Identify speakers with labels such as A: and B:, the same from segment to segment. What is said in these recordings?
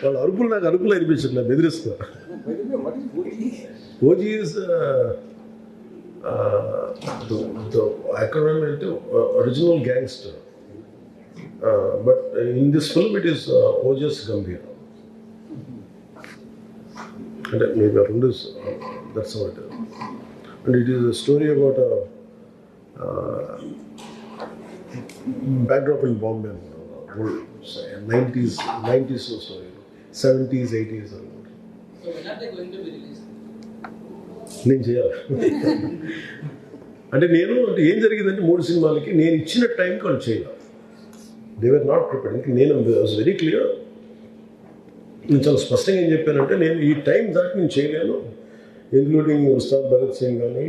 A: వాళ్ళ అరుపులు నాకు అరుపులు అనిపించట్లేదు, బెదిరిస్తున్నారు. ఓజీ ఈజ్ the acronym అంటే original gangster, but in this film it is Ojas Gambhir. And maybe around this, that's how it is. And it is a story about a backdrop in Bombay, old 90s story, 70s, 80s.
B: So when are they going to be released?
A: నేను చేయాలి అంటే ఏం జరిగిందంటే 3 సినిమాలకి నేను ఇచ్చిన టైంకి వాళ్ళు చేయాలి. They were not prepared. నేను వాజ్ వెరీ క్లియర్. నేను చాలా స్పష్టంగా ఏం చెప్పానంటే నేను ఈ టైం దాటి నేను చేయలేను, ఇంక్లూడింగ్ ఉస్తాద్ భగత్ సింగ్ కానీ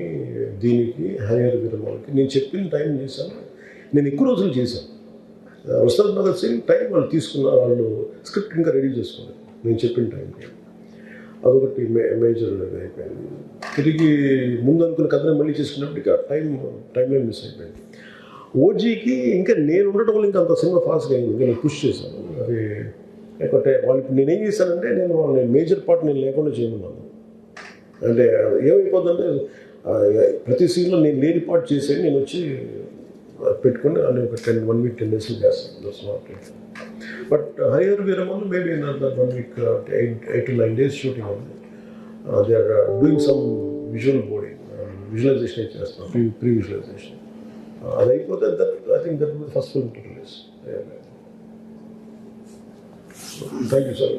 A: దీనికి హరియర్ విరమాలకి నేను చెప్పిన టైం చేశాను. నేను ఎక్కువ రోజులు చేశాను. ఉస్తాద్ భగత్ సింగ్ టైం వాళ్ళు తీసుకున్నారు, వాళ్ళు స్క్రిప్ట్ ఇంకా రెడీ చేసుకున్నారు నేను చెప్పిన టైంకి. అదొకటి మేజర్ అయిపోయింది. తిరిగి ముందు అనుకున్న కథను మళ్ళీ చేసుకున్నప్పటికీ ఆ టైం లైన్ మిస్ అయిపోయింది. ఓజీకి ఇంకా నేను ఉండటం వల్ల ఇంకా అంత సినిమా ఫాస్ట్గా అయింది. ఇంకా నేను పుష్ చేశాను. అది లేకపోతే వాళ్ళకి నేనేం చేశానంటే నేను వాళ్ళని మేజర్ పార్ట్ నేను లేకుండా చేయమన్నాను. అంటే ఏమైపోతుందంటే ప్రతి సీన్లో నేను లేని పార్ట్ చేసేది నేను వచ్చి పెట్టుకుని అని ఒక 1 week 10 days చేస్తాను. But Harihara Veeramallu maybe in 1 week 8 to 9 days shooting ఉంది. They are doing some visual boarding, visualisation చేస్తాం, ప్రీ విజువలైజేషన్. అది అయిపోతే I think that will first film to release. Thank you sir.